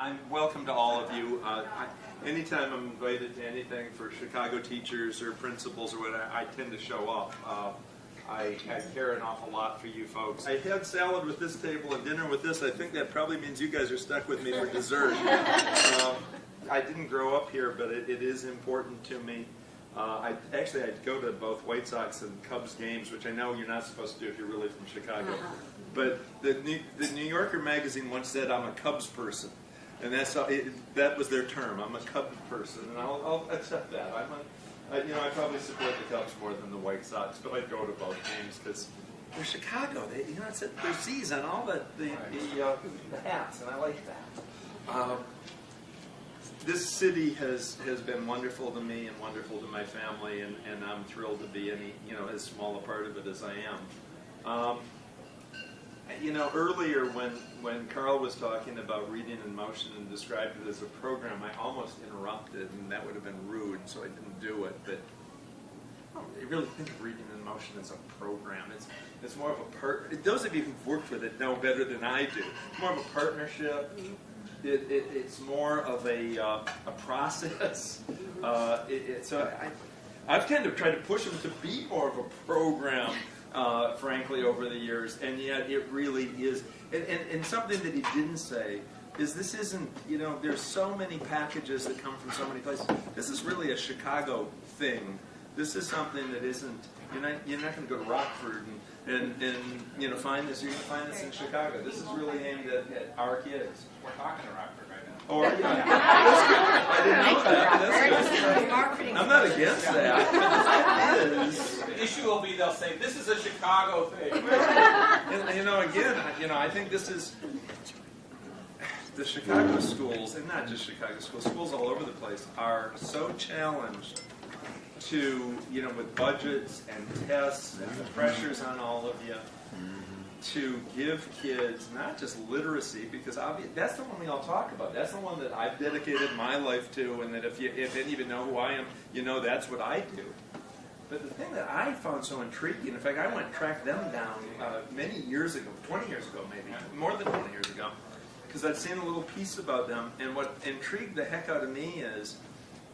I'm welcome to all of you. Anytime I'm invited to anything for Chicago teachers or principals or whatever, I tend to show up. I care an awful lot for you folks. I had salad with this table and dinner with this. I think that probably means you guys are stuck with me for dessert. I didn't grow up here, but it is important to me. I'd go to both White Sox and Cubs games, which I know you're not supposed to do if you're really from Chicago. But the New Yorker magazine once said I'm a Cubs person, and that was their term. I'm a Cubs person, and I'll accept that. I probably support the Cubs more than the White Sox, but I go to both games because they're Chicago. It's their C's on all the hats, and I like that. This city has been wonderful to me and wonderful to my family, and I'm thrilled to be as small a part of it as I am. Earlier when Carl was talking about Reading in Motion and described it as a program, I almost interrupted, and that would have been rude, so I didn't do it. But I really think of Reading in Motion as a program. It's more of a part. Those of you who've worked with it know better than I do. It's more of a partnership. It's more of a process. So I've kind of tried to push them to be more of a program, frankly, over the years, and yet it really is. And something that he didn't say is this isn't, there's so many packages that come from so many places. This is really a Chicago thing. This is something that isn't, you're not going to go to Rockford and find this. You're going to find this in Chicago. This is really aimed at our kids. We're talking to Rockford right now. Or, that's good. I didn't know that. That's good. I'm not against that. It is. The issue will be they'll say, this is a Chicago thing. And I think this is the Chicago schools, and not just Chicago schools all over the place, are so challenged to, with budgets and tests and the pressures on all of you, to give kids not just literacy, because that's the one we all talk about. That's the one that I've dedicated my life to, and that if any of you know who I am, that's what I do. But the thing that I found so intriguing, in fact, I went and tracked them down many years ago, 20 years ago maybe, more than 20 years ago, because I'd seen a little piece about them, and what intrigued the heck out of me is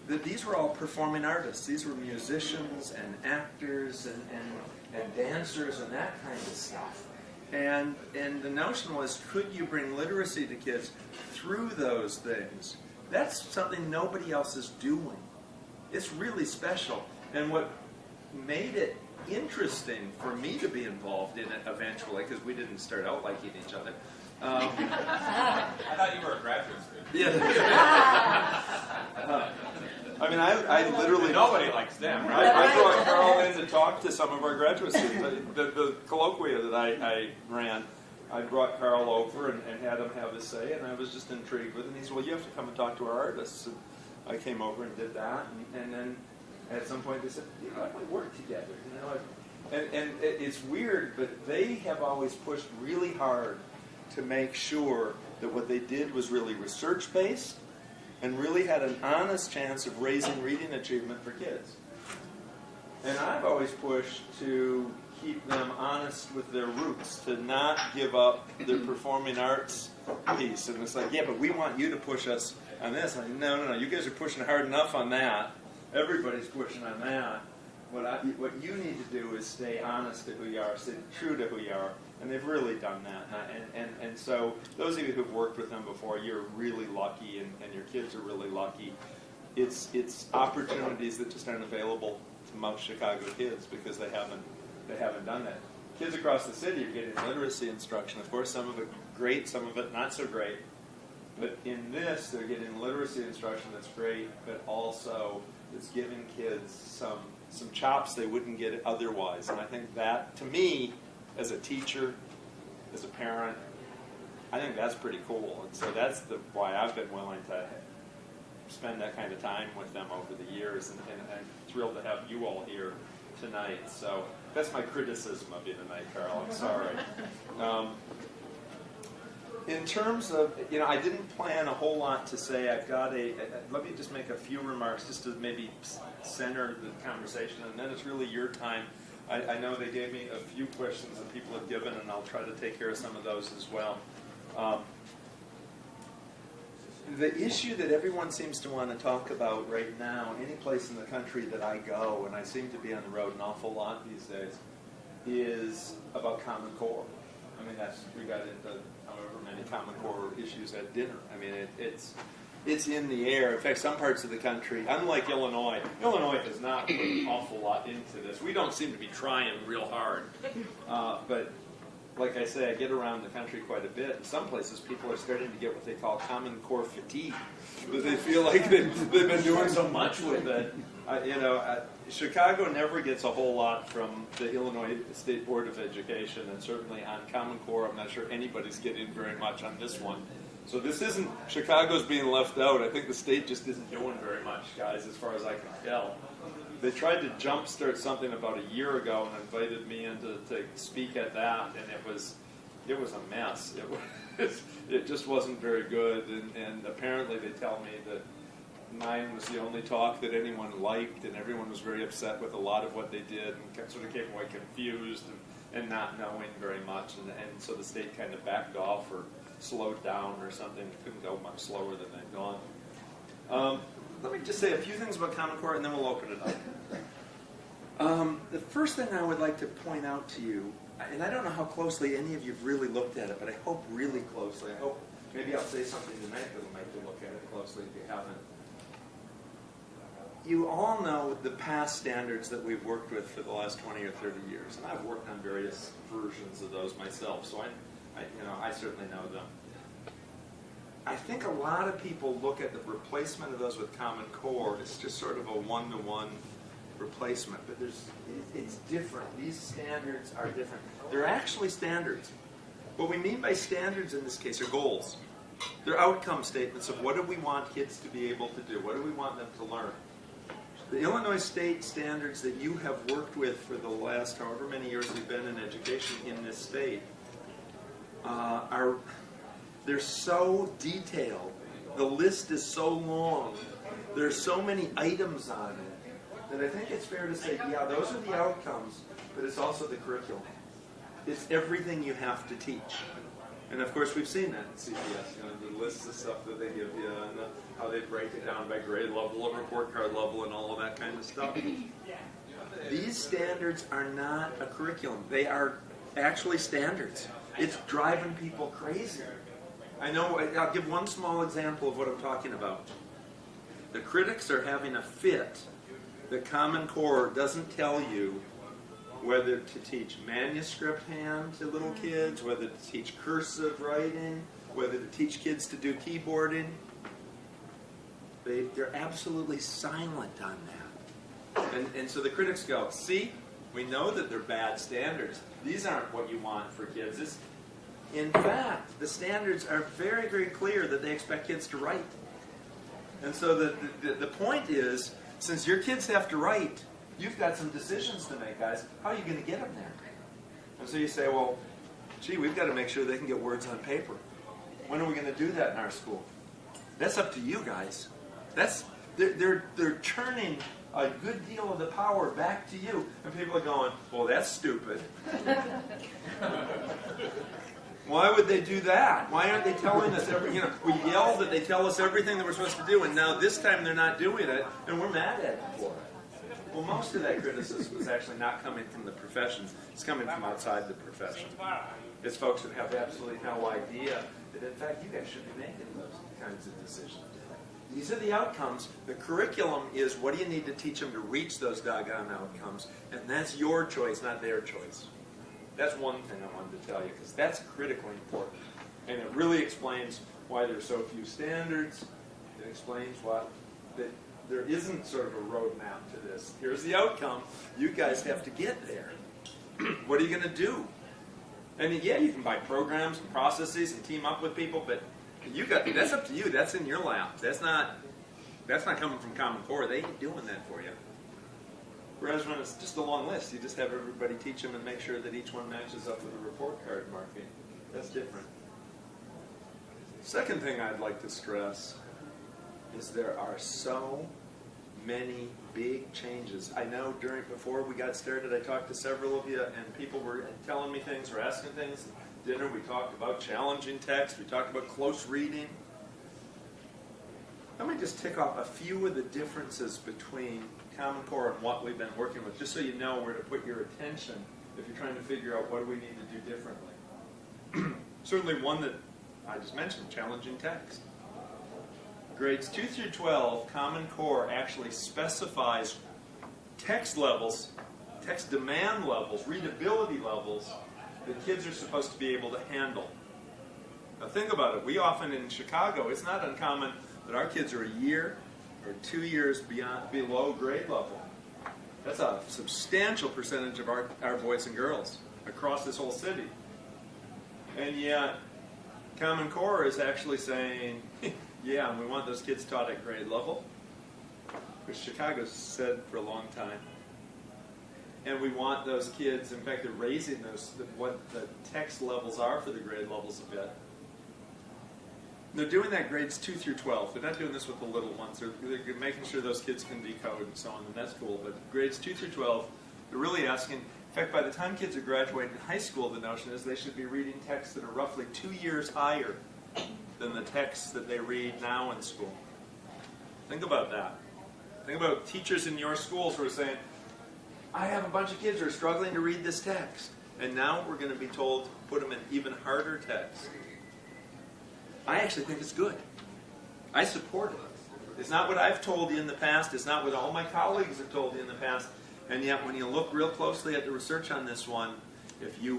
that these were all performing artists. These were musicians and actors and dancers and that kind of stuff. And the notion was, could you bring literacy to kids through those things? That's something nobody else is doing. It's really special. And what made it interesting for me to be involved in it eventually, because we didn't start out liking each other. I thought you were a graduate student. Yeah. I literally... Nobody likes them, right? I brought Carl in to talk to some of our graduate students. The colloquia that I ran, I brought Carl over and had him have his say, and I was just intrigued with it. And he said, well, you have to come and talk to our artists. And I came over and did that, and then at some point they said, why don't we work together? And it's weird, but they have always pushed really hard to make sure that what they did was really research-based, and really had an honest chance of raising reading achievement for kids. And I've always pushed to keep them honest with their roots, to not give up their performing arts piece. And it's like, yeah, but we want you to push us on this. I'm like, no, you guys are pushing hard enough on that. Everybody's pushing on that. What you need to do is stay honest to who you are, stay true to who you are. And they've really done that. And so those of you who've worked with them before, you're really lucky, and your kids are really lucky. It's opportunities that just aren't available to most Chicago kids because they haven't done that. Kids across the city are getting literacy instruction. Of course, some of it great, some of it not so great. But in this, they're getting literacy instruction that's great, but also it's giving kids some chops they wouldn't get otherwise. And I think that, to me, as a teacher, as a parent, I think that's pretty cool. And so that's why I've been willing to spend that kind of time with them over the years, and I'm thrilled to have you all here tonight. So that's my criticism of you tonight, Carl. I'm sorry. In terms of, I didn't plan a whole lot to say. I've got let me just make a few remarks just to maybe center the conversation, and then it's really your time. I know they gave me a few questions that people have given, and I'll try to take care of some of those as well. the issue that everyone seems to want to talk about right now, any place in the country that I go, and I seem to be on the road an awful lot these days, is about Common Core. I mean, we got into however many Common Core issues at dinner. I mean, it's in the air. In fact, some parts of the country, unlike Illinois has not put an awful lot into this. We don't seem to be trying real hard. But like I say, I get around the country quite a bit. In some places, people are starting to get what they call Common Core fatigue. But they feel like they've been doing so much with it. Chicago never gets a whole lot from the Illinois State Board of Education, and certainly on Common Core, I'm not sure anybody's getting very much on this one. So this isn't, Chicago's being left out. I think the state just isn't doing very much, guys, as far as I can tell. They tried to jumpstart something about a year ago and invited me in to speak at that, and it was a mess. It just wasn't very good, and apparently they tell me that mine was the only talk that anyone liked, and everyone was very upset with a lot of what they did and sort of came away confused and not knowing very much, and so the state kind of backed off or slowed down or something. It couldn't go much slower than they'd gone. Let me just say a few things about Common Core, and then we'll open it up. The first thing I would like to point out to you, and I don't know how closely any of you have really looked at it, but I hope really closely. I hope maybe I'll say something tonight that will make you look at it closely if you haven't. You all know the past standards that we've worked with for the last 20 or 30 years, and I've worked on various versions of those myself, so I certainly know them. I think a lot of people look at the replacement of those with Common Core as just sort of a one-to-one replacement, but it's different. These standards are different. They're actually standards. What we mean by standards in this case are goals. They're outcome statements of what do we want kids to be able to do? What do we want them to learn? The Illinois state standards that you have worked with for the last however many years you've been in education in this state they're so detailed. The list is so long. There's so many items on it that I think it's fair to say, yeah, those are the outcomes, but it's also the curriculum. It's everything you have to teach. And of course, we've seen that in CPS, the lists of stuff that they give you and how they break it down by grade level and report card level and all of that kind of stuff. These standards are not a curriculum. They are actually standards. It's driving people crazy. I know, I'll give one small example of what I'm talking about. The critics are having a fit. The Common Core doesn't tell you whether to teach manuscript hand to little kids, whether to teach cursive writing, whether to teach kids to do keyboarding. They're absolutely silent on that. And so the critics go, see, we know that they're bad standards. These aren't what you want for kids. In fact, the standards are very, very clear that they expect kids to write. And so the point is, since your kids have to write, you've got some decisions to make, guys. How are you going to get them there? And so you say, well, gee, we've got to make sure they can get words on paper. When are we going to do that in our school? That's up to you guys. They're turning a good deal of the power back to you. And people are going, well, that's stupid. Why would they do that? Why aren't they telling us we yell that they tell us everything that we're supposed to do, and now this time they're not doing it, and we're mad at them for it. Well, most of that criticism is actually not coming from the professions. It's coming from outside the profession. It's folks that have absolutely no idea that, in fact, you guys should be making those kinds of decisions. These are the outcomes. The curriculum is what do you need to teach them to reach those doggone outcomes, and that's your choice, not their choice. That's one thing I wanted to tell you, because that's critically important. And it really explains why there's so few standards. It explains why that there isn't sort of a roadmap to this. Here's the outcome. You guys have to get there. What are you going to do? And yeah, you can buy programs and processes and team up with people, but that's up to you. That's in your lap. That's not coming from Common Core. They ain't doing that for you. Whereas when it's just a long list, you just have everybody teach them and make sure that each one matches up with a report card marking. That's different. Second thing I'd like to stress is there are so many big changes. I know before we got started, I talked to several of you, and people were telling me things or asking things. At dinner, we talked about challenging text. We talked about close reading. Let me just tick off a few of the differences between Common Core and what we've been working with, just so you know where to put your attention if you're trying to figure out what do we need to do differently. Certainly one that I just mentioned, challenging text. Grades 2 through 12, Common Core actually specifies text levels, text demand levels, readability levels that kids are supposed to be able to handle. Now think about it. We often in Chicago, it's not uncommon that our kids are a year or 2 years below grade level. That's a substantial percentage of our boys and girls across this whole city. And yet, Common Core is actually saying, yeah, and we want those kids taught at grade level, which Chicago's said for a long time. And we want those kids, in fact, they're raising what the text levels are for the grade levels a bit. They're doing that grades 2 through 12. They're not doing this with the little ones. They're making sure those kids can decode and so on, and that's cool. But grades 2 through 12, they're really asking, in fact, by the time kids are graduating high school, the notion is they should be reading texts that are roughly 2 years higher than the texts that they read now in school. Think about that. Think about teachers in your schools who are saying, I have a bunch of kids who are struggling to read this text. And now we're going to be told to put them in even harder text. I actually think it's good. I support it. It's not what I've told you in the past. It's not what all my colleagues have told you in the past. And yet when you look real closely at the research on this one, if the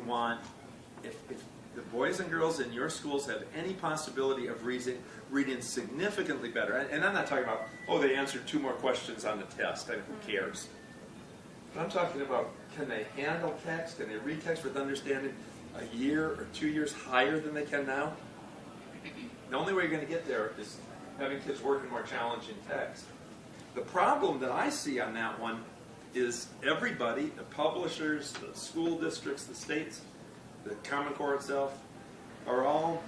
boys and girls in your schools have any possibility of reading significantly better, and I'm not talking about, oh, they answered 2 more questions on the test, and who cares? But I'm talking about, can they handle text? Can they read text with understanding a year or 2 years higher than they can now? The only way you're going to get there is having kids work in more challenging text. The problem that I see on that one is everybody, the publishers, the school districts, the states, the Common Core itself, are all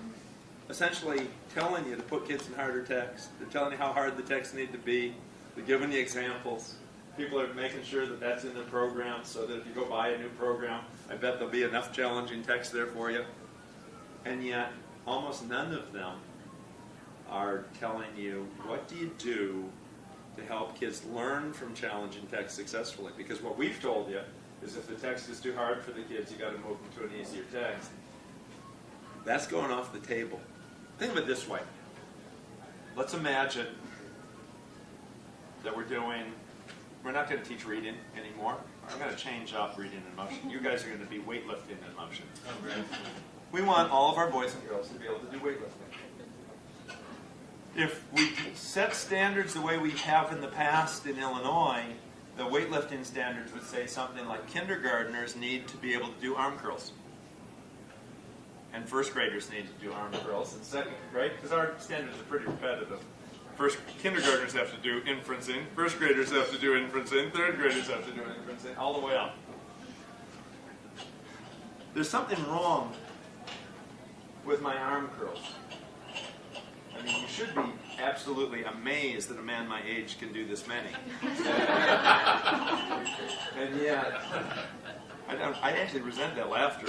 essentially telling you to put kids in harder text. They're telling you how hard the texts need to be. They're giving you examples. People are making sure that that's in the program so that if you go buy a new program, I bet there'll be enough challenging text there for you. And yet, almost none of them are telling you, what do you do to help kids learn from challenging text successfully? Because what we've told you is if the text is too hard for the kids, you've got to move them to an easier text. That's going off the table. Think of it this way. Let's imagine that we're not going to teach reading anymore. I'm going to change up reading in motion. You guys are going to be weightlifting in motion. Oh, great. We want all of our boys and girls to be able to do weightlifting. If we set standards the way we have in the past in Illinois, the weightlifting standards would say something like kindergartners need to be able to do arm curls. And first graders need to do arm curls. And second grade, because our standards are pretty repetitive. Kindergartners have to do inferencing, first graders have to do inferencing, third graders have to do inferencing, all the way up. There's something wrong with my arm curls. I mean, you should be absolutely amazed that a man my age can do this many. And yet, I actually resent that laughter.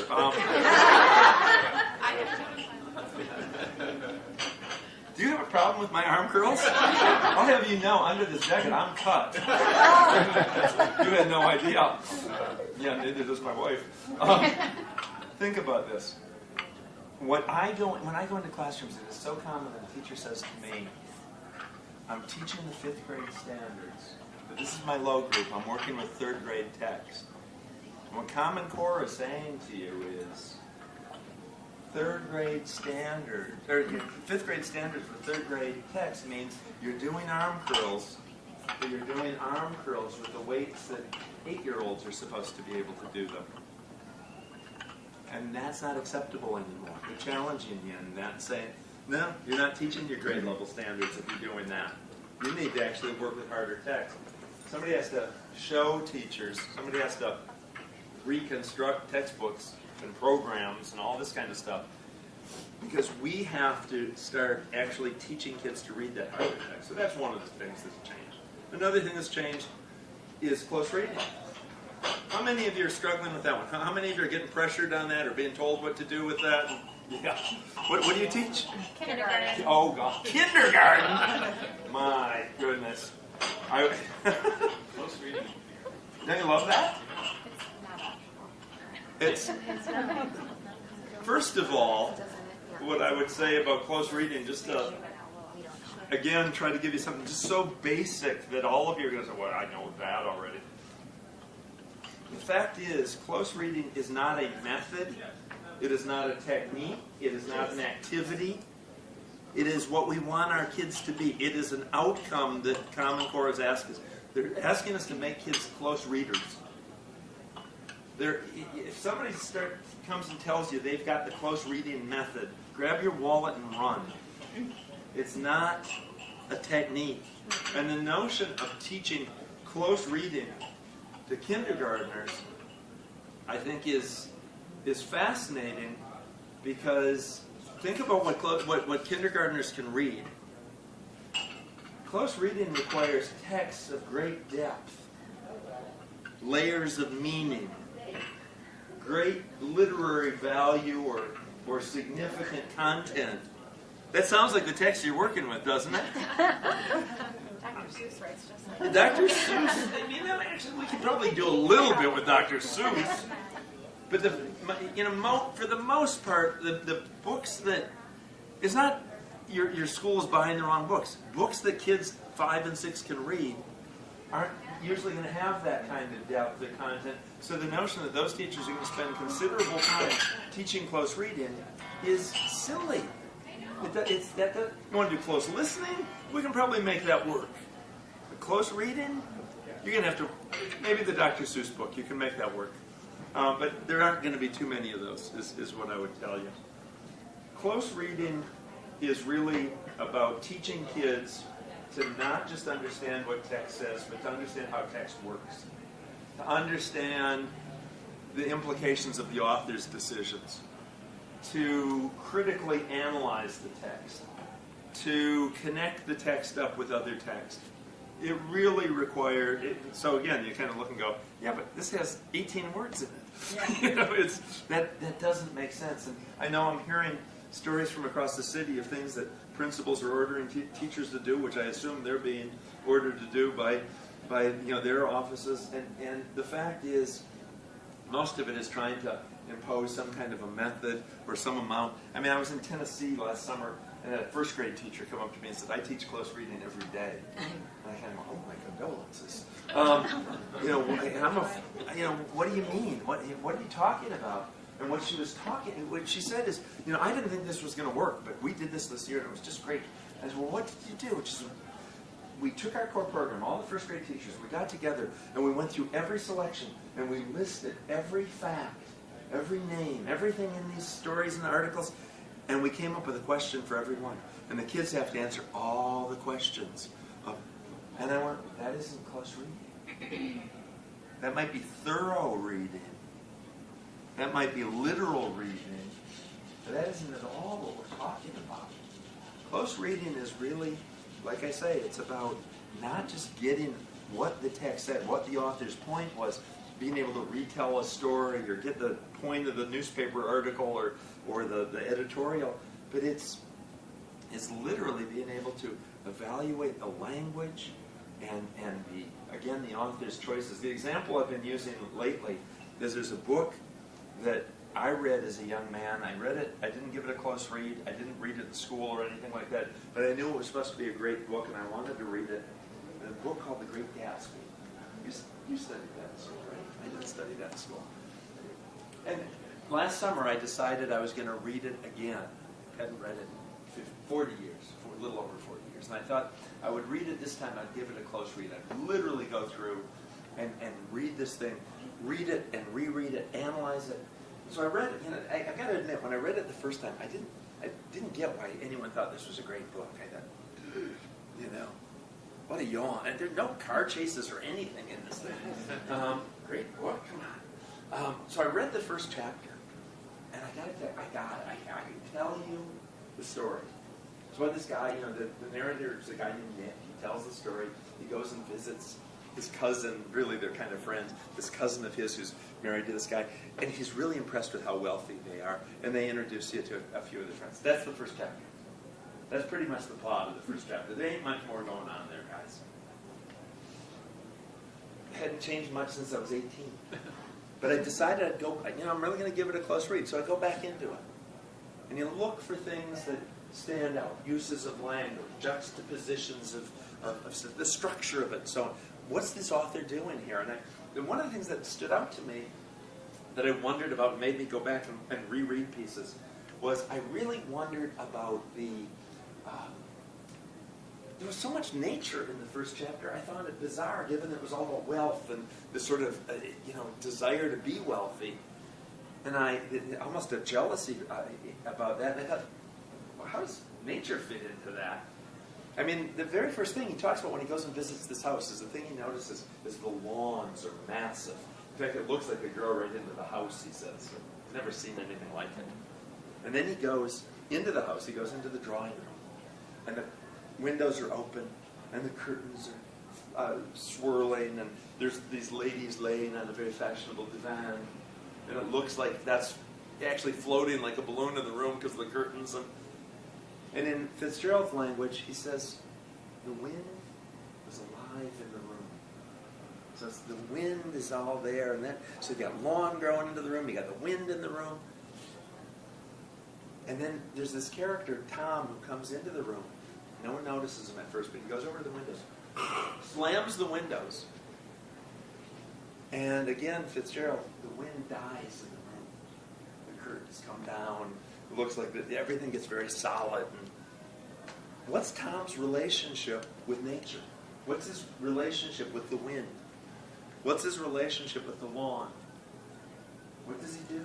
Do you have a problem with my arm curls? I'll have you know, under this jacket, I'm cut. You had no idea. Yeah, neither does my wife. Think about this. When I go into classrooms, it is so common that a teacher says to me, I'm teaching the 5th grade standards, but this is my low group. I'm working with 3rd grade text. And what Common Core is saying to you is 3rd grade standard, or 5th grade standards for 3rd grade text means you're doing arm curls, but you're doing arm curls with the weights that 8-year-olds are supposed to be able to do them. And that's not acceptable anymore. They're challenging you in that and saying, no, you're not teaching your grade level standards if you're doing that. You need to actually work with harder text. Somebody has to show teachers, somebody has to reconstruct textbooks and programs and all this kind of stuff. Because we have to start actually teaching kids to read that harder text. So that's one of the things that's changed. Another thing that's changed is close reading. How many of you are struggling with that one? How many of you are getting pressured on that or being told what to do with that? Yeah. What do you teach? Kindergarten. Oh, God. Kindergarten? My goodness. Close reading. Don't you love that? It's, first of all, what I would say about close reading, just to, again, try to give you something just so basic that all of you are going to say, well, I know that already. The fact is, close reading is not a method. It is not a technique. It is not an activity. It is what we want our kids to be. It is an outcome that Common Core is asking us. They're asking us to make kids close readers. If somebody comes and tells you they've got the close reading method, grab your wallet and run. It's not a technique. And the notion of teaching close reading to kindergartners, I think, is fascinating, because think about what kindergartners can read. Close reading requires texts of great depth, layers of meaning, great literary value or significant content. That sounds like the text you're working with, doesn't it? Dr. Seuss writes just like that. Dr. Seuss, you know, actually we could probably do a little bit with Dr. Seuss. But for the most part, the books that, it's not your school is buying the wrong books. Books that kids 5 and 6 can read aren't usually going to have that kind of depth of content. So the notion that those teachers are going to spend considerable time teaching close reading is silly. You want to do close listening? We can probably make that work. But close reading, you're going to have to, maybe the Dr. Seuss book, you can make that work. But there aren't going to be too many of those, is what I would tell you. Close reading is really about teaching kids to not just understand what text says, but to understand how text works. To understand the implications of the author's decisions. To critically analyze the text. To connect the text up with other text. It really required, so again, you kind of look and go, yeah, but this has 18 words in it. Yeah. That doesn't make sense. And I know I'm hearing stories from across the city of things that principals are ordering teachers to do, which I assume they're being ordered to do by their offices. And the fact is, most of it is trying to impose some kind of a method or some amount. I mean, I was in Tennessee last summer, and a first grade teacher come up to me and said, I teach close reading every day. And I kind of go, oh, my condolences. What do you mean? What are you talking about? And what she said is, I didn't think this was going to work, but we did this year, and it was just great. I said, well, what did you do? She said, we took our core program, all the first grade teachers, we got together, and we went through every selection, and we listed every fact, every name, everything in these stories and articles, and we came up with a question for every one. And the kids have to answer all the questions. And I went, that isn't close reading. That might be thorough reading. That might be literal reading. But that isn't at all what we're talking about. Close reading is really, like I say, it's about not just getting what the text said, what the author's point was, being able to retell a story or get the point of the newspaper article or the editorial, but it's literally being able to evaluate the language and the author's choices. The example I've been using lately is there's a book that I read as a young man. I read it, I didn't give it a close read, I didn't read it in school or anything like that, but I knew it was supposed to be a great book and I wanted to read it. A book called The Great Gatsby. You studied that in school, right? I didn't study that in school. And last summer I decided I was going to read it again. I hadn't read it in 40 years, a little over 40 years. And I thought I would read it this time, I'd give it a close read. I'd literally go through and read this thing, read it and reread it, analyze it. So I read it, I've got to admit, when I read it the first time, I didn't get why anyone thought this was a great book. I thought, what a yawn. And there's no car chases or anything in this thing. Great book, come on. So I read the first chapter, and I can tell you the story. So what this guy, the narrator is a guy named Nick. He tells the story. He goes and visits his cousin, really they're kind of friends, this cousin of his who's married to this guy, and he's really impressed with how wealthy they are, and they introduce you to a few of their friends. That's the first chapter. That's pretty much the plot of the first chapter. There ain't much more going on there, guys. It hadn't changed much since I was 18. But I decided I'd go, I'm really going to give it a close read. So I go back into it. And you look for things that stand out, uses of language, juxtapositions of the structure of it. So what's this author doing here? And one of the things that stood out to me that I wondered about and made me go back and reread pieces was I really wondered about there was so much nature in the first chapter. I found it bizarre, given it was all about wealth and this sort of, desire to be wealthy. And almost a jealousy about that. And I thought, well, how does nature fit into that? I mean, the very first thing he talks about when he goes and visits this house is the thing he notices is the lawns are massive. In fact, it looks like they grow right into the house, he says. I've never seen anything like it. And then he goes into the house. He goes into the drawing room. And the windows are open, and the curtains are swirling, and there's these ladies laying on a very fashionable divan. And it looks like that's actually floating like a balloon in the room because of the curtains. And in Fitzgerald's language, he says, the wind is alive in the room. So the wind is all there. So you got lawn growing into the room. You got the wind in the room. And then there's this character, Tom, who comes into the room. No one notices him at first, but he goes over to the windows, slams the windows. And again, Fitzgerald, the wind dies in the room. The curtains come down. It looks like everything gets very solid. And what's Tom's relationship with nature? What's his relationship with the wind? What's his relationship with the lawn? What does he do?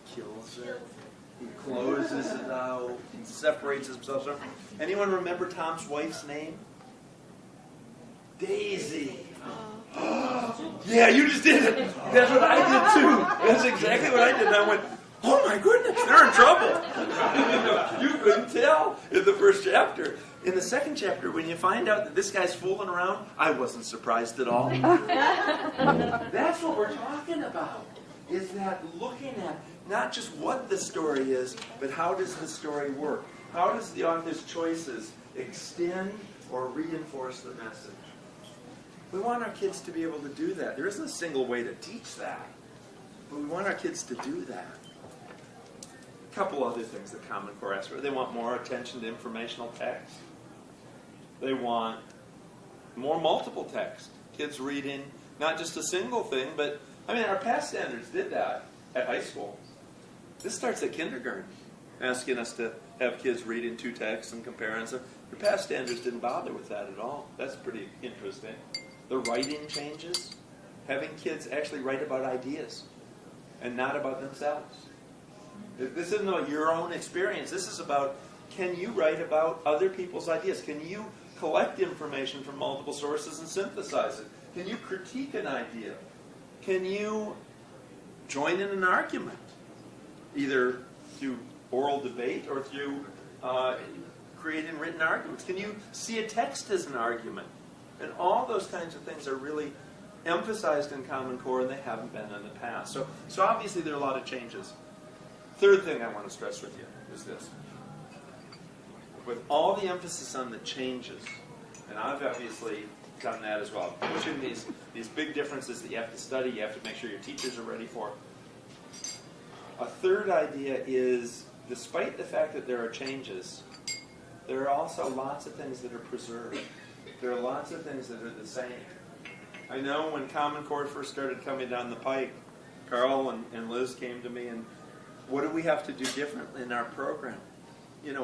He kills it. He closes it out. He separates himself. Anyone remember Tom's wife's name? Daisy. Yeah, you just did it. That's what I did too. That's exactly what I did. And I went, oh my goodness, they're in trouble. You couldn't tell in the first chapter. In the second chapter, when you find out that this guy's fooling around, I wasn't surprised at all. That's what we're talking about. Is that looking at not just what the story is, but how does the story work? How does the author's choices extend or reinforce the message? We want our kids to be able to do that. There isn't a single way to teach that, but we want our kids to do that. A couple other things that Common Core asks for. They want more attention to informational text. They want more multiple text. Kids reading not just a single thing, but our past standards did that at high school. This starts at kindergarten, asking us to have kids reading two texts and comparing them. Your past standards didn't bother with that at all. That's pretty interesting. The writing changes. Having kids actually write about ideas and not about themselves. This isn't about your own experience. This is about, can you write about other people's ideas? Can you collect information from multiple sources and synthesize it? Can you critique an idea? Can you join in an argument, either through oral debate or through creating written arguments? Can you see a text as an argument? And all those kinds of things are really emphasized in Common Core, and they haven't been in the past. So obviously there are a lot of changes. Third thing I want to stress with you is this. With all the emphasis on the changes, and I've obviously done that as well, pushing these big differences that you have to study, you have to make sure your teachers are ready for. A third idea is, despite the fact that there are changes, there are also lots of things that are preserved. There are lots of things that are the same. I know when Common Core first started coming down the pike, Carl and Liz came to me and, what do we have to do differently in our program?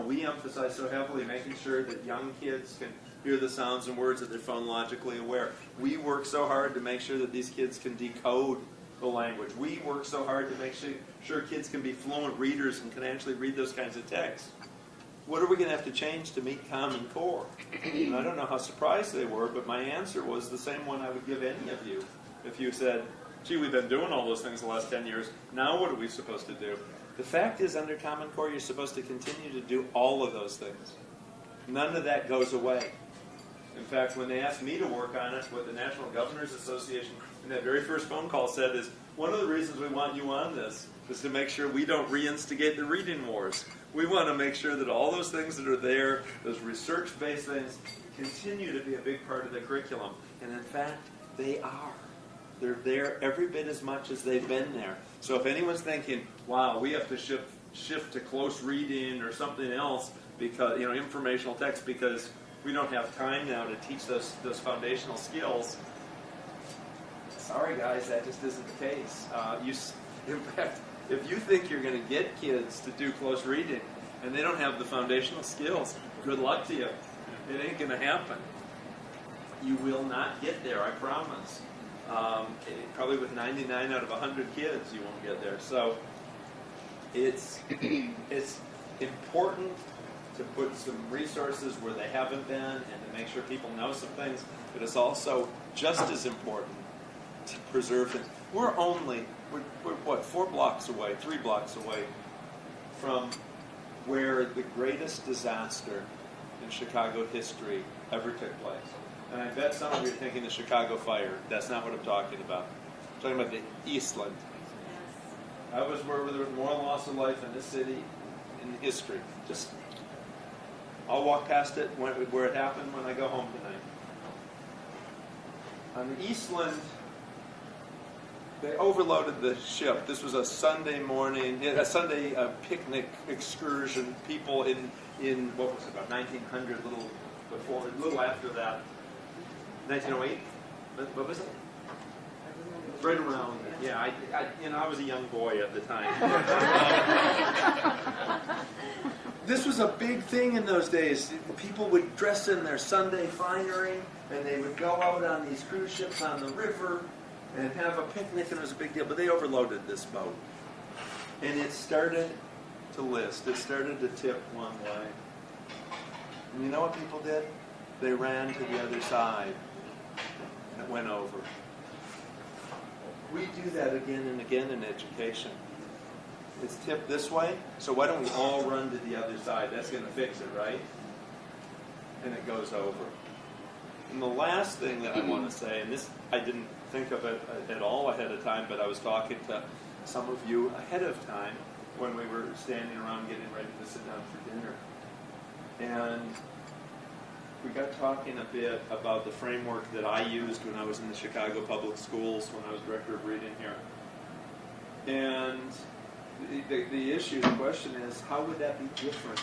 We emphasize so heavily making sure that young kids can hear the sounds and words that they're phonologically aware. We work so hard to make sure that these kids can decode the language. We work so hard to make sure kids can be fluent readers and can actually read those kinds of texts. What are we going to have to change to meet Common Core? And I don't know how surprised they were, but my answer was the same one I would give any of you. If you said, gee, we've been doing all those things the last 10 years, now what are we supposed to do? The fact is, under Common Core, you're supposed to continue to do all of those things. None of that goes away. In fact, when they asked me to work on it, what the National Governors Association in that very first phone call said is, one of the reasons we want you on this is to make sure we don't reinstigate the reading wars. We want to make sure that all those things that are there, those research-based things, continue to be a big part of the curriculum. And in fact, they are. They're there every bit as much as they've been there. So if anyone's thinking, wow, we have to shift to close reading or something else, because informational text, because we don't have time now to teach those foundational skills. Sorry, guys, that just isn't the case. In fact, if you think you're going to get kids to do close reading and they don't have the foundational skills, good luck to you. It ain't going to happen. You will not get there, I promise. Probably with 99 out of 100 kids, you won't get there. So it's important to put some resources where they haven't been and to make sure people know some things, but it's also just as important to preserve them. We're what, 4 blocks away, 3 blocks away from where the greatest disaster in Chicago history ever took place. And I bet some of you are thinking the Chicago fire. That's not what I'm talking about. I'm talking about the Eastland. That was where there was more loss of life in this city in history. I'll walk past it where it happened when I go home tonight. On the Eastland, they overloaded the ship. This was a Sunday morning, a Sunday picnic excursion. People in what was it, about 1900, a little after that, 1908. What was it? Right around. Yeah, I was a young boy at the time. This was a big thing in those days. People would dress in their Sunday finery, and they would go out on these cruise ships on the river and have a picnic, and it was a big deal. But they overloaded this boat. And it started to list. It started to tip one way. And you know what people did? They ran to the other side, and it went over. We do that again and again in education. It's tipped this way, so why don't we all run to the other side? That's going to fix it, right? And it goes over. And the last thing that I want to say, and this I didn't think of it at all ahead of time, but I was talking to some of you ahead of time when we were standing around getting ready to sit down for dinner. And we got talking a bit about the framework that I used when I was in the Chicago Public Schools, when I was director of reading here. And the question is, how would that be different?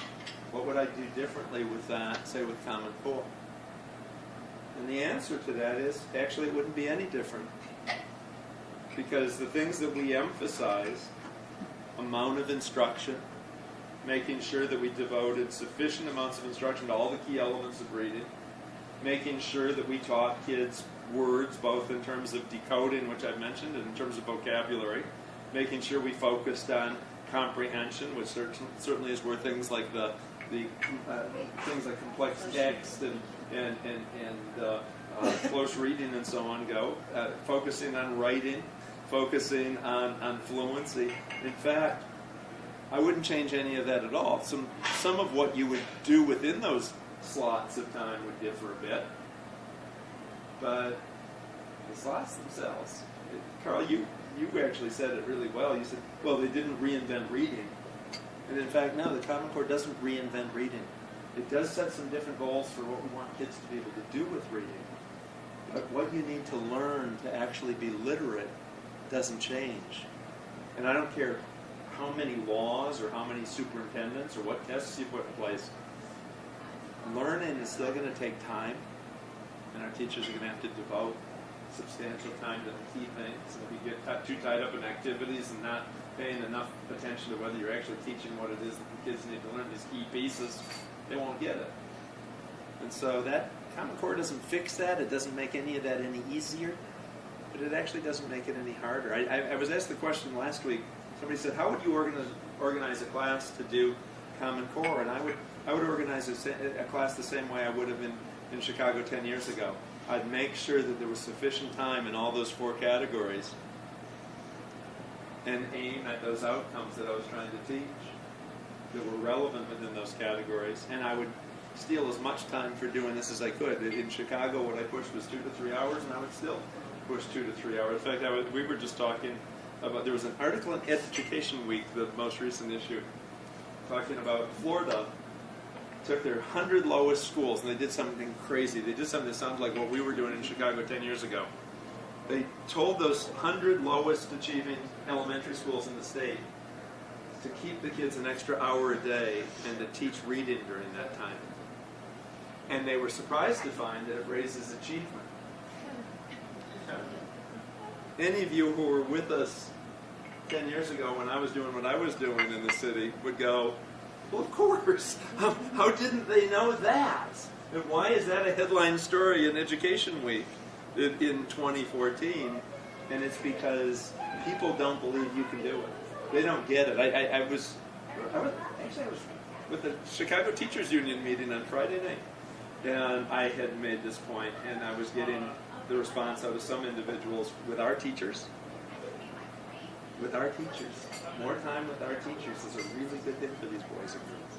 What would I do differently with that, say with Common Core? And the answer to that is, actually it wouldn't be any different. Because the things that we emphasize, amount of instruction, making sure that we devoted sufficient amounts of instruction to all the key elements of reading, making sure that we taught kids words, both in terms of decoding, which I've mentioned, and in terms of vocabulary, making sure we focused on comprehension, which certainly is where things like things like complex text and close reading and so on go, focusing on writing, focusing on fluency. In fact, I wouldn't change any of that at all. Some of what you would do within those slots of time would differ a bit, but the slots themselves, Carl, you actually said it really well. You said, well, they didn't reinvent reading. And in fact, no, the Common Core doesn't reinvent reading. It does set some different goals for what we want kids to be able to do with reading. But what you need to learn to actually be literate doesn't change. And I don't care how many laws or how many superintendents or what tests you put in place. Learning is still going to take time, and our teachers are going to have to devote substantial time to the key things. And if you get too tied up in activities and not paying enough attention to whether you're actually teaching what it is that the kids need to learn, these key pieces, they won't get it. And so that Common Core doesn't fix that. It doesn't make any of that any easier, but it actually doesn't make it any harder. I was asked the question last week. Somebody said, how would you organize a class to do Common Core? And I would organize a class the same way I would have in Chicago 10 years ago. I'd make sure that there was sufficient time in all those 4 categories and aim at those outcomes that I was trying to teach that were relevant within those categories. And I would steal as much time for doing this as I could. In Chicago, what I pushed was 2 to 3 hours, and I would still push 2 to 3 hours. In fact, we were just talking about, there was an article in Education Week, the most recent issue, talking about Florida took their 100 lowest schools, and they did something crazy. They did something that sounded like what we were doing in Chicago 10 years ago. They told those 100 lowest achieving elementary schools in the state to keep the kids an extra hour a day and to teach reading during that time. And they were surprised to find that it raises achievement. Any of you who were with us 10 years ago when I was doing what I was doing in the city would go, well, of course. How didn't they know that? And why is that a headline story in Education Week in 2014? And it's because people don't believe you can do it. They don't get it. I was with the Chicago Teachers Union meeting on Friday night, and I had made this point, and I was getting the response out of some individuals with our teachers. With our teachers. More time with our teachers is a really good thing for these boys and girls.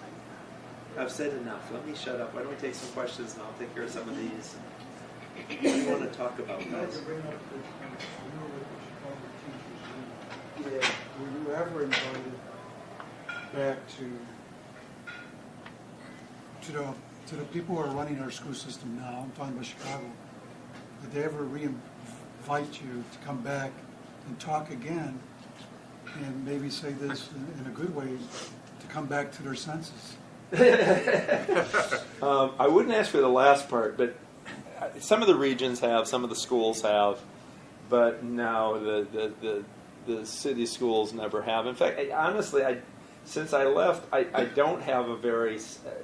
I've said enough. Let me shut up. Why don't we take some questions and I'll take care of some of these. What do you want to talk about, guys? Yeah. Were you ever invited back to the people who are running our school system now? I'm talking about Chicago. Did they ever re-invite you to come back and talk again and maybe say this in a good way, to come back to their senses? I wouldn't ask for the last part, but some of the regions have, some of the schools have, but no, the city schools never have. In fact, honestly, since I left, I don't have a very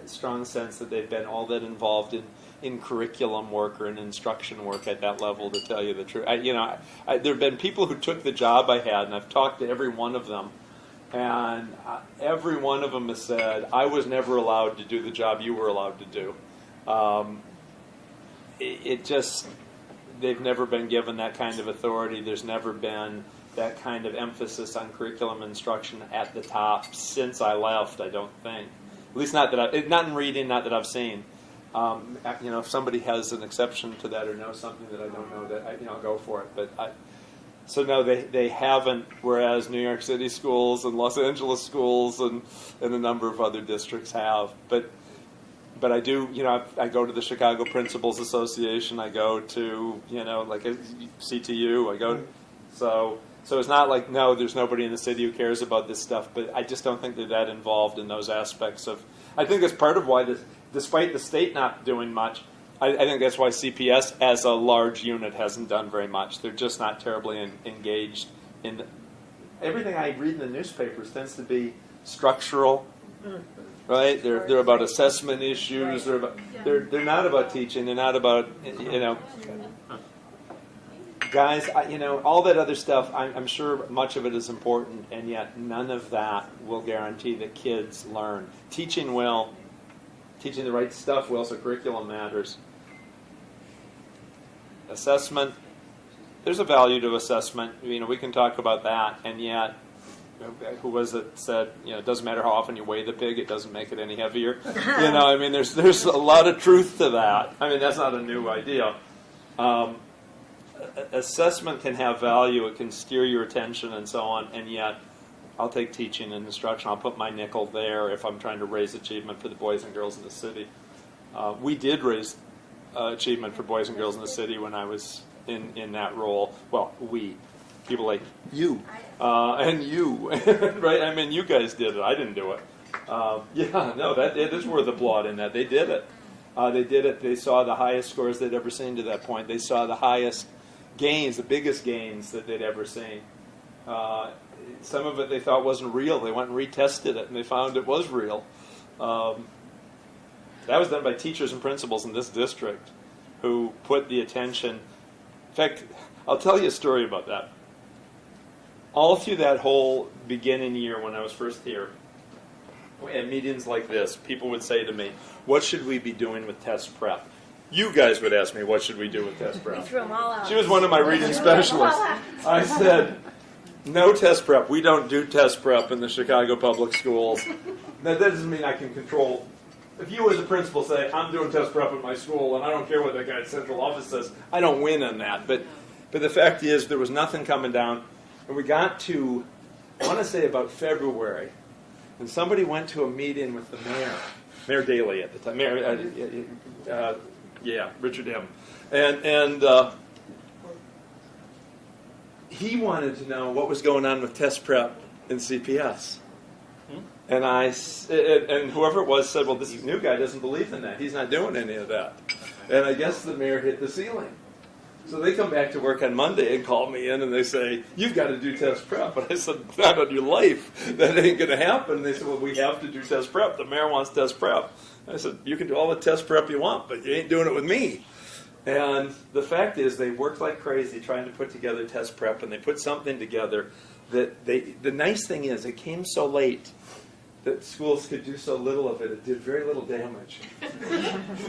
strong sense that they've been all that involved in curriculum work or in instruction work at that level, to tell you the truth. There have been people who took the job I had, and I've talked to every one of them, and every one of them has said, I was never allowed to do the job you were allowed to do. They've never been given that kind of authority. There's never been that kind of emphasis on curriculum instruction at the top since I left, I don't think. At least not in reading, not that I've seen. If somebody has an exception to that or knows something that I don't know, that I'll go for it. But so no, they haven't. Whereas New York City schools and Los Angeles schools and a number of other districts have. But I do. I go to the Chicago Principals Association. I go to like a CTU. I go. So it's not like, no, there's nobody in the city who cares about this stuff, but I just don't think they're that involved in those aspects of. I think that's part of why, despite the state not doing much, I think that's why CPS as a large unit hasn't done very much. They're just not terribly engaged in everything I read in the newspapers tends to be structural, right? They're about assessment issues. They're not about teaching. They're not about Guys, all that other stuff, I'm sure much of it is important, and yet none of that will guarantee that kids learn. Teaching will. Teaching the right stuff will, so curriculum matters. Assessment, there's a value to assessment. We can talk about that, and yet, who was it said, it doesn't matter how often you weigh the pig, it doesn't make it any heavier. There's a lot of truth to that. That's not a new idea. Assessment can have value, it can steer your attention and so on, and yet I'll take teaching and instruction. I'll put my nickel there if I'm trying to raise achievement for the boys and girls in the city. We did raise achievement for boys and girls in the city when I was in that role. Well, people like you and you, right? You guys did it. I didn't do it. It is worth applaud in that they did it. They did it. They saw the highest scores they'd ever seen to that point. They saw the highest gains, the biggest gains that they'd ever seen. Some of it they thought wasn't real. They went and retested it, and they found it was real. That was done by teachers and principals in this district who put the attention. In fact, I'll tell you a story about that. All through that whole beginning year when I was first here, at meetings like this, people would say to me, what should we be doing with test prep? You guys would ask me, what should we do with test prep? We threw them all out. She was one of my reading specialists. I said, no test prep. We don't do test prep in the Chicago public schools. That doesn't mean I can control if you as a principal say, I'm doing test prep at my school and I don't care what that guy at central office says, I don't win on that. But the fact is there was nothing coming down. And we got to, I want to say about February, and somebody went to a meeting with the mayor, Mayor Daley at the time, Richard M. And he wanted to know what was going on with test prep in CPS. And and whoever it was said, well, this new guy doesn't believe in that. He's not doing any of that. And I guess the mayor hit the ceiling. So they come back to work on Monday and call me in and they say, you've got to do test prep. And I said, not on your life. That ain't going to happen. And they said, well, we have to do test prep. The mayor wants test prep. I said, you can do all the test prep you want, but you ain't doing it with me. And the fact is they worked like crazy trying to put together test prep, and they put something together that the nice thing is it came so late that schools could do so little of it. It did very little damage.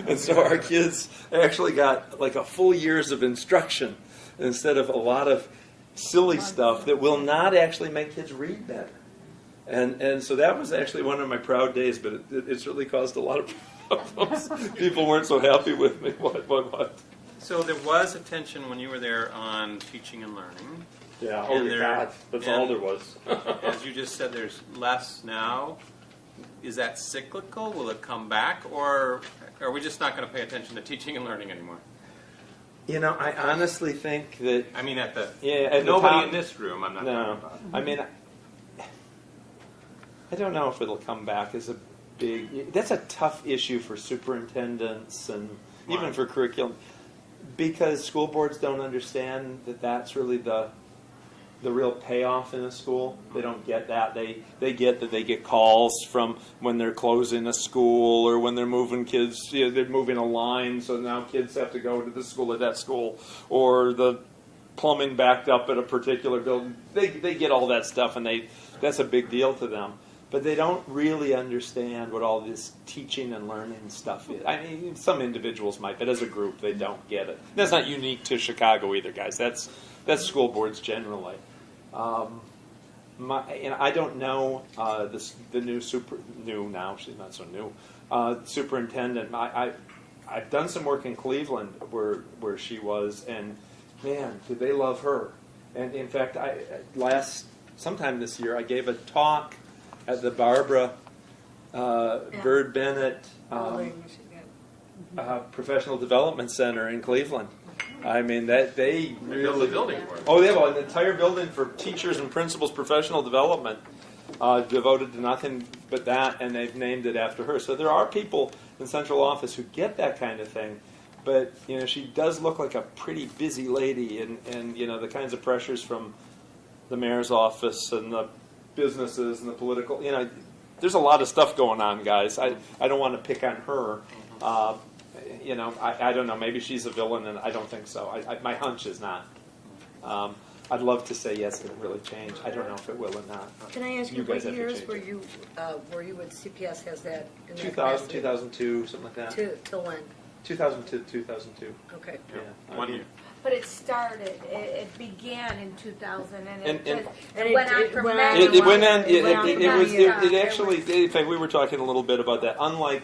And so our kids actually got like a full year's of instruction instead of a lot of silly stuff that will not actually make kids read better. And so that was actually one of my proud days, but it's really caused a lot of problems. People weren't so happy with me. What? So there was a tension when you were there on teaching and learning. Yeah, And that's all there was. As you just said, there's less now. Is that cyclical? Will it come back? Or are we just not going to pay attention to teaching and learning anymore? You know, I honestly think that... I mean, at the nobody top, in this room, I'm not talking about. I mean, I don't know if it'll come back as a big... That's a tough issue for superintendents and even for curriculum, because school boards don't understand that that's really the real payoff in a school. They don't get that. They get that they get calls from when they're closing a school or when they're moving kids, they're moving a line, so now kids have to go to this school or that school, or the plumbing backed up at a particular building. They get all that stuff, and that's a big deal to them. But they don't really understand what all this teaching and learning stuff is. I mean, some individuals might, but as a group, they don't get it. That's not unique to Chicago either, guys. That's school boards generally. I don't know the new now. She's not so new. Superintendent. I've done some work in Cleveland where she was, and man, did they love her. And in fact, sometime this year, I gave a talk at the Barbara Bird Bennett Professional Development Center in Cleveland. I mean, that they built a building for it. Oh, they have an entire building for teachers and principals professional development devoted to nothing but that, and they've named it after her. So there are people in central office who get that kind of thing, but she does look like a pretty busy lady, and the kinds of pressures from the mayor's office and the businesses and the political, there's a lot of stuff going on, guys. I don't want to pick on her. I don't know. Maybe she's a villain, and I don't think so. My hunch is not. I'd love to say yes, it'll really change. I don't know if it will or not. Can I ask you guys what have to years change were it. you with CPS has that in their 2000, capacity? 2002, something like that. Till when? 2002, 2002. Okay. Yeah. 1 year. But it started, it began in 2000, and And it it went on for went on. many It went on. years. It actually. In fact, we were talking a little bit about that. Unlike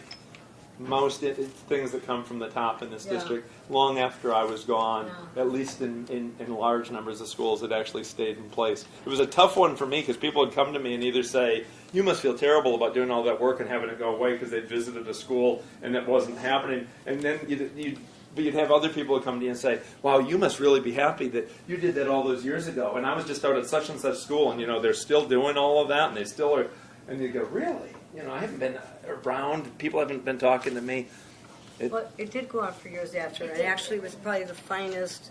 most things that come from the top in this Yeah. district, long after I was gone, Yeah. at least in large numbers of schools, it actually stayed in place. It was a tough one for me because people would come to me and either say, "You must feel terrible about doing all that work and having it go away because they'd visited a school and it wasn't happening," and then you'd have other people come to you and say, "Wow, you must really be happy that you did that all those years ago, and I was just out at such and such school, and they're still doing all of that, and they still are." And you go, "Really? I haven't been around. People haven't been talking to me." Well, it did go on for years after. It actually was probably the finest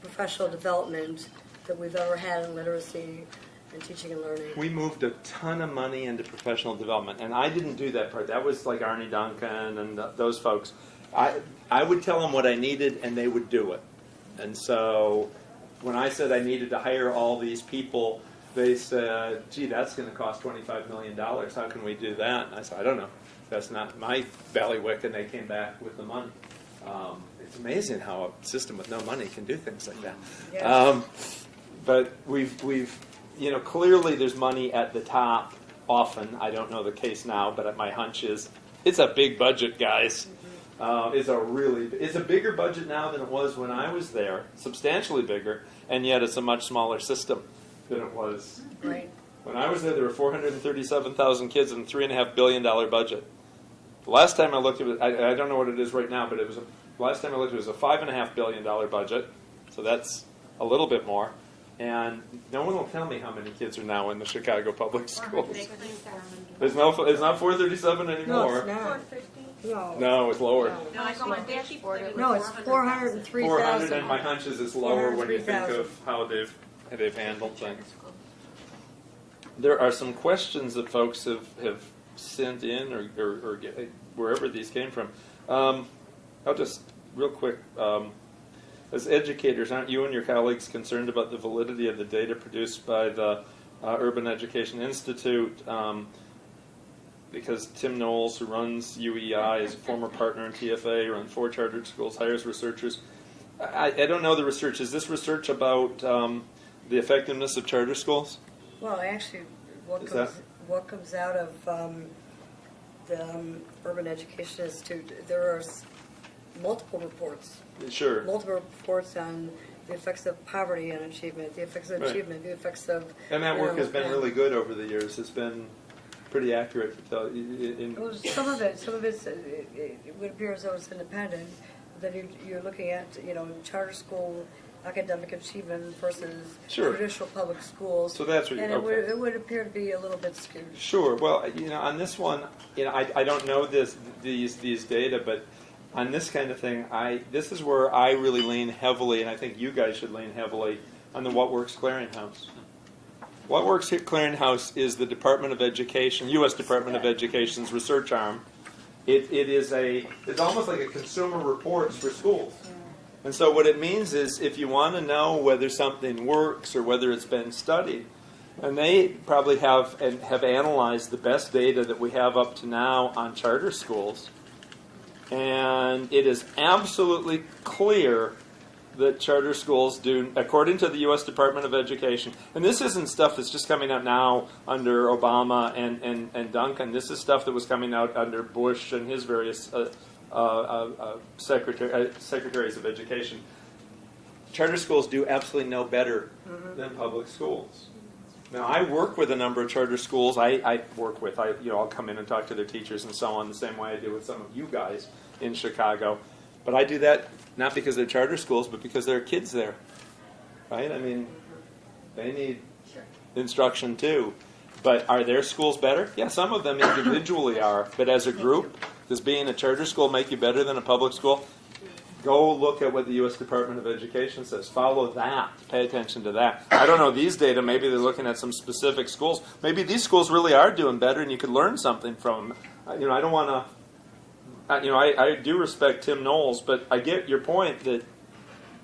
professional development that we've ever had in literacy and teaching and learning. We moved a ton of money into professional development, and I didn't do that part. That was like Arnie Duncan and those folks. I would tell them what I needed, and they would do it. And so when I said I needed to hire all these people, they said, "Gee, that's going to cost $25 million. How can we do that?" And I said, "I don't know. That's not my ballywick," and they came back with the money. It's amazing how a system with no money can do things like that. Yeah. But we've clearly there's money at the top often. I don't know the case now, but my hunch is it's a big budget, guys. It's a bigger budget now than it was when I was there, substantially bigger, and yet it's a much smaller system than it was. Right. When I was there were 437,000 kids and a $3.5 billion budget. The last time I looked at it, I don't know what it is right now, but last time I looked, it was a $5.5 billion budget, so that's a little bit more. And no one will tell me how many kids are now in the Chicago public schools. It's not 437 anymore. No, it's not. No. No, it's lower. No, I go on dashboard. It was No, it's 403,000. 400, and my hunch is it's lower when you think of how they've handled things. There are some questions that folks have sent in or get, wherever these came from. I'll just real quick. As educators, aren't you and your colleagues concerned about the validity of the data produced by the Urban Education Institute? Because Tim Knowles, who runs UEI, is a former partner in TFA, runs 4 chartered schools, hires researchers. I don't know the research. Is this research about the effectiveness of charter schools? Well, actually, what comes out of the Urban Education Institute, there are multiple reports. Sure. Multiple reports on the effects of poverty on achievement, the effects of achievement, the effects of... And that work has been really good over the years. It's been pretty accurate. Well, some of it would appear as though it's independent. Then you're looking at, charter school academic achievement versus traditional public schools. So that's what and it would appear to be a little bit skewed. Sure. Well, on this one, I don't know these data, but on this kind of thing, this is where I really lean heavily, and I think you guys should lean heavily on the What Works Clearinghouse. What Works Clearinghouse is the Department of Education, U.S. Department of Education's research arm. It's almost like a Consumer Reports for schools. And so what it means is if you want to know whether something works or whether it's been studied, and they probably have analyzed the best data that we have up to now on charter schools, and it is absolutely clear that charter schools do, according to the U.S. Department of Education, and this isn't stuff that's just coming out now under Obama and Duncan. This is stuff that was coming out under Bush and his various secretaries of education. Charter schools do absolutely no better than public schools. Now, I work with a number of charter schools. I'll come in and talk to their teachers and so on, the same way I do with some of you guys in Chicago. But I do that not because they're charter schools, but because there are kids there, right? I mean, they need instruction too. But are their schools better? Yeah, some of them individually are. But as a group, does being a charter school make you better than a public school? Go look at what the U.S. Department of Education says. Follow that. Pay attention to that. I don't know these data. Maybe they're looking at some specific schools. Maybe these schools really are doing better, and you could learn something from them. I don't want to. I do respect Tim Knowles, but I get your point that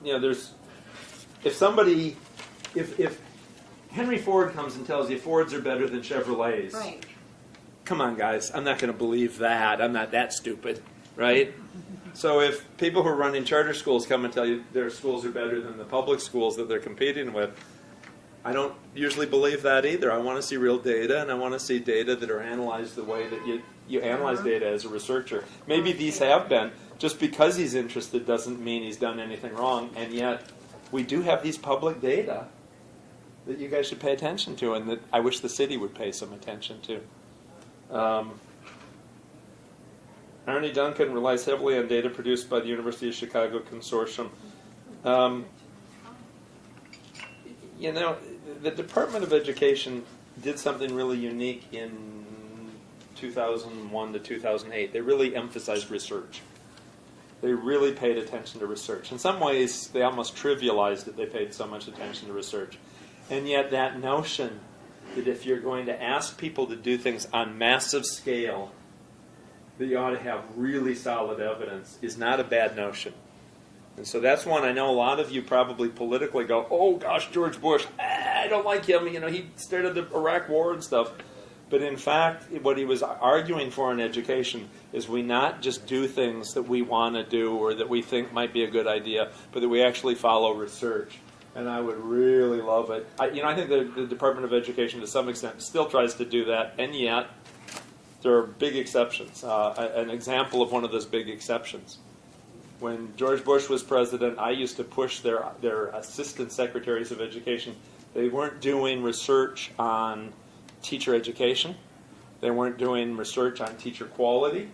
there's if Henry Ford comes and tells you Fords are better than Chevrolets. Right. Come on, guys. I'm not going to believe that. I'm not that stupid, right? So if people who are running charter schools come and tell you their schools are better than the public schools that they're competing with, I don't usually believe that either. I want to see real data, and I want to see data that are analyzed the way that you analyze data as a researcher. Maybe these have been. Just because he's interested doesn't mean he's done anything wrong, and yet we do have these public data that you guys should pay attention to, and that I wish the city would pay some attention to. Arnie Duncan relies heavily on data produced by the University of Chicago Consortium. The Department of Education did something really unique in 2001 to 2008. They really emphasized research. They really paid attention to research. In some ways, they almost trivialized it. They paid so much attention to research. And yet that notion that if you're going to ask people to do things on massive scale, that you ought to have really solid evidence is not a bad notion. And so that's one I know a lot of you probably politically go, oh gosh, George Bush, I don't like him, he started the Iraq War and stuff. But in fact, what he was arguing for in education is we not just do things that we want to do or that we think might be a good idea, but that we actually follow research. And I would really love it. I think the Department of Education to some extent still tries to do that, and yet there are big exceptions. An example of one of those big exceptions. When George Bush was president, I used to push their assistant secretaries of education. They weren't doing research on teacher education. They weren't doing research on teacher quality.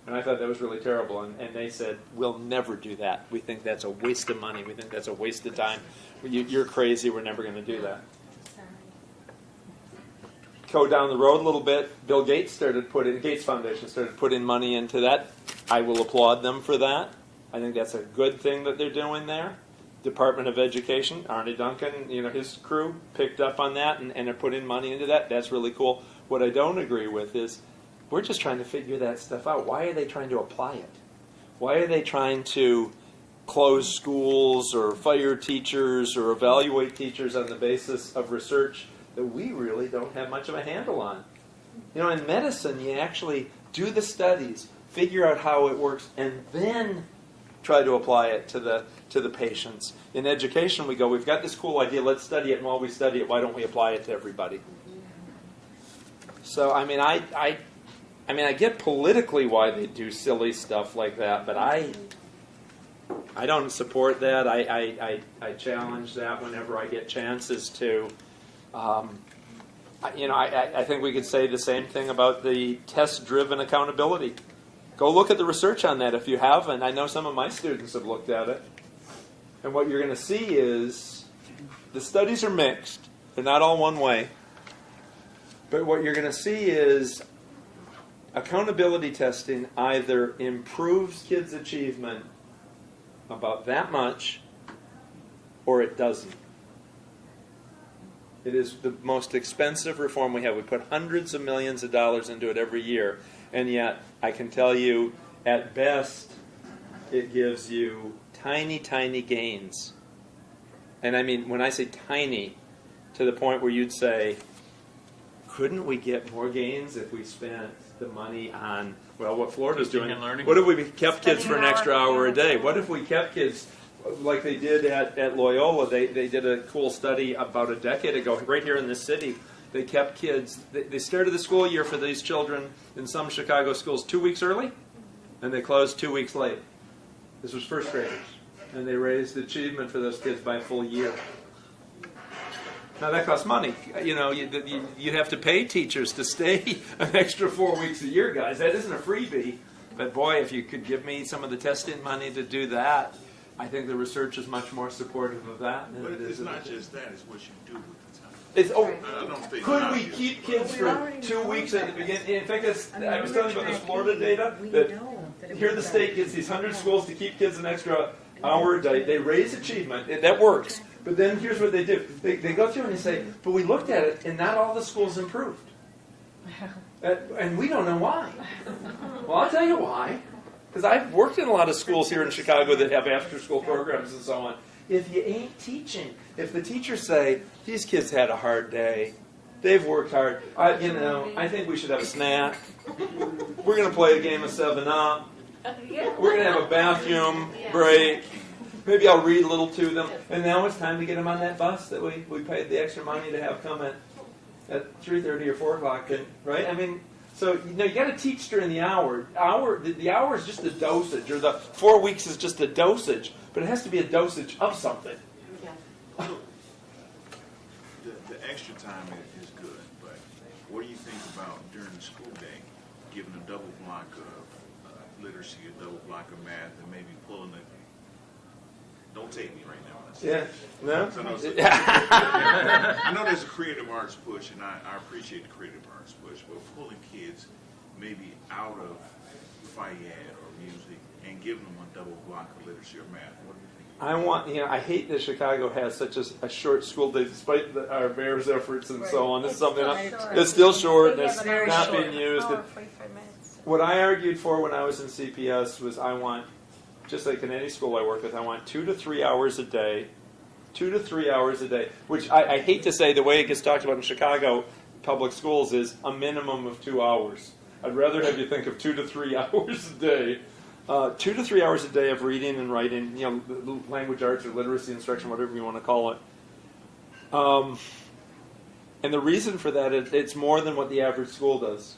And I thought that was really terrible. And they said, we'll never do that. We think that's a waste of money. We think that's a waste of time. You're crazy. We're never going to do that. Go down the road a little bit. Bill Gates Gates Foundation started putting money into that. I will applaud them for that. I think that's a good thing that they're doing there. Department of Education, Arne Duncan, his crew picked up on that and are putting money into that. That's really cool. What I don't agree with is we're just trying to figure that stuff out. Why are they trying to apply it? Why are they trying to close schools or fire teachers or evaluate teachers on the basis of research that we really don't have much of a handle on? In medicine, you actually do the studies, figure out how it works, and then try to apply it to the patients. In education, we go, we've got this cool idea, let's study it, and while we study it, why don't we apply it to everybody? So, I get politically why they do silly stuff like that, but I don't support that. I challenge that whenever I get chances to. I think we could say the same thing about the test-driven accountability. Go look at the research on that if you haven't. I know some of my students have looked at it. And what you're going to see is the studies are mixed. They're not all one way. But what you're going to see is accountability testing either improves kids' achievement about that much or it doesn't. It is the most expensive reform we have. We put hundreds of millions of dollars into it every year, and yet I can tell you, at best, it gives you tiny, tiny gains. And I mean, when I say tiny, to the point where you'd say, couldn't we get more gains if we spent the money on, well, what Florida's doing? Teaching and learning? What if we kept kids for an extra hour a day? What if we kept kids like they did at Loyola? They did a cool study about a decade ago, right here in this city. They kept kids, they started the school year for these children in some Chicago schools 2 weeks early, and they closed 2 weeks late. This was first graders. And they raised achievement for those kids by a full year. Now that costs money. You'd have to pay teachers to stay an extra 4 weeks a year, guys. That isn't a freebie. But boy, if you could give me some of the testing money to do that, I think the research is much more supportive of that. Than But it is it's not of just that, it's what you do with the time. It's, I don't think could we keep kids for 2 weeks at the beginning? In fact, I was telling you about this Florida data, that here the state gets these 100 schools to keep kids an extra hour a day. They raise achievement. That works. But then here's what they do. They go through and they say, but we looked at it and not all the schools improved. And we don't know why. Well, I'll tell you why. Because I've worked in a lot of schools here in Chicago that have after-school programs and so on. If you ain't teaching, if the teachers say, these kids had a hard day, they've worked hard, I think we should have a snack. We're going to play a game of 7-Up. We're going to have a bathroom break. Maybe I'll read a little to them. And now it's time to get them on that bus that we paid the extra money to have come at 3:30 or 4 o'clock. Right? I mean, so you got to teach during the hour. The hour is just a dosage, or the 4 weeks is just a dosage. But it has to be a dosage of something. The extra time is good, but what do you think about during the school day, giving a double block of literacy, a double block of math, and maybe pulling it? Don't take me right now. Yeah. No? I know there's a creative arts push, and I appreciate the creative arts push, but pulling kids maybe out of FIAD or music and giving them a double block of literacy or math. What do you think? I hate that Chicago has such a short school day, despite our mayor's efforts and so on. It's something it's still short and it's not being used. What I argued for when I was in CPS was I want, just like in any school I work with, I want 2 to 3 hours a day. 2 to 3 hours a day, which I hate to say the way it gets talked about in Chicago public schools is a minimum of 2 hours. I'd rather have you think of 2 to 3 hours a day. 2 to 3 hours a day of reading and writing, language arts or literacy instruction, whatever you want to call it. And the reason for that is it's more than what the average school does.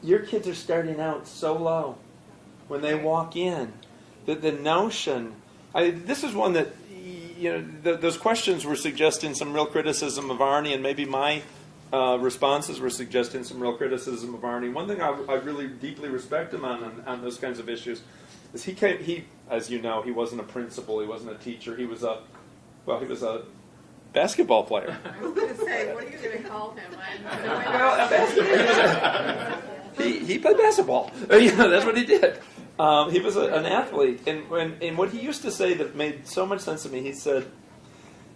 your kids are starting out so low when they walk in that the notion, this is one that, those questions were suggesting some real criticism of Arnie, and maybe my responses were suggesting some real criticism of Arnie. One thing I really deeply respect him on those kinds of issues is he, as you know, he wasn't a principal, he wasn't a teacher, he was a basketball player. I was going to say, what are you going to call him? He played basketball. That's what he did. He was an athlete, and what he used to say that made so much sense to me, he said,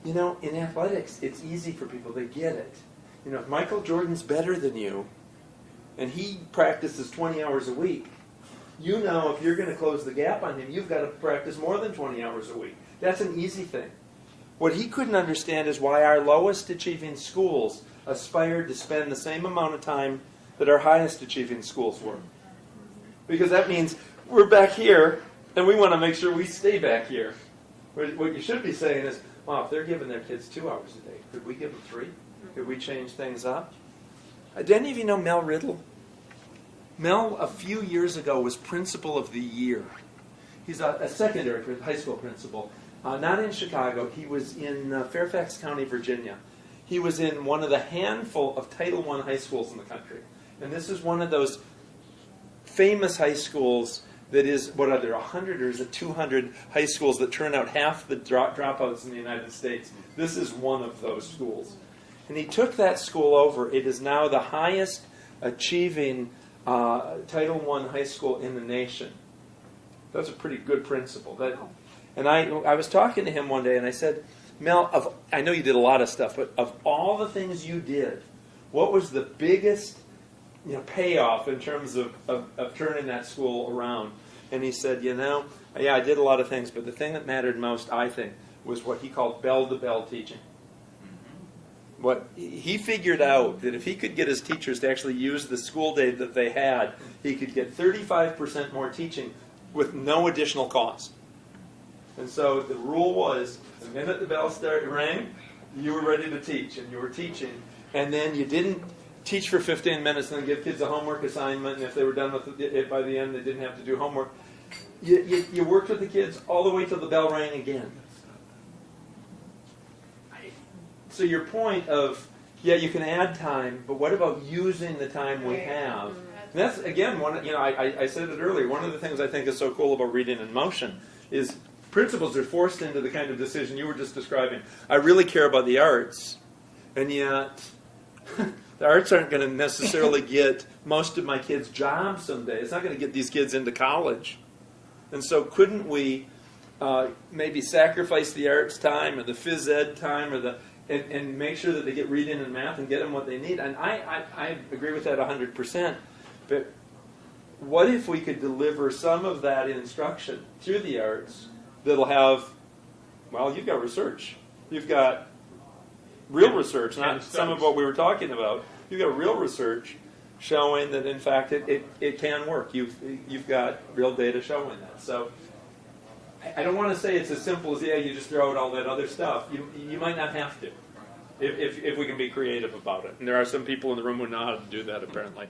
in athletics, it's easy for people, they get it. If Michael Jordan's better than you, and he practices 20 hours a week, if you're going to close the gap on him, you've got to practice more than 20 hours a week. That's an easy thing. What he couldn't understand is why our lowest achieving schools aspired to spend the same amount of time that our highest achieving schools were. Because that means we're back here, and we want to make sure we stay back here. What you should be saying is, if they're giving their kids 2 hours a day, could we give them 3? Could we change things up? Did any of you know Mel Riddle? Mel, a few years ago, was Principal of the Year. He's a secondary high school principal. Not in Chicago. He was in Fairfax County, Virginia. He was in one of the handful of Title I high schools in the country. And this is one of those famous high schools that is, what are there, 100 or is it 200 high schools that turn out half the dropouts in the United States. This is one of those schools. And he took that school over. It is now the highest achieving Title I high school in the nation. That's a pretty good principle. And I was talking to him one day, and I said, Mel, I know you did a lot of stuff, but of all the things you did, what was the biggest payoff in terms of turning that school around? And he said, I did a lot of things, but the thing that mattered most, I think, was what he called bell-to-bell teaching. What he figured out that if he could get his teachers to actually use the school day that they had, he could get 35% more teaching with no additional cost. And so the rule was, the minute the bell rang, you were ready to teach, and you were teaching. And then you didn't teach for 15 minutes and then give kids a homework assignment, and if they were done with it by the end, they didn't have to do homework. You worked with the kids all the way till the bell rang again. So your point of, you can add time, but what about using the time we have? And that's, again, I said it earlier, one of the things I think is so cool about Reading in Motion is principals are forced into the kind of decision you were just describing. I really care about the arts, and yet the arts aren't going to necessarily get most of my kids' jobs someday. It's not going to get these kids into college. And so couldn't we maybe sacrifice the arts time or the phys ed time or and make sure that they get reading and math and get them what they need? And I agree with that 100%. But what if we could deliver some of that instruction through the arts that'll have, you've got research. You've got real research, not some of what we were talking about. You've got real research showing that, in fact, it can work. You've got real data showing that. So I don't want to say it's as simple as, you just throw out all that other stuff. You might not have to, if we can be creative about it. And there are some people in the room who know how to do that, apparently.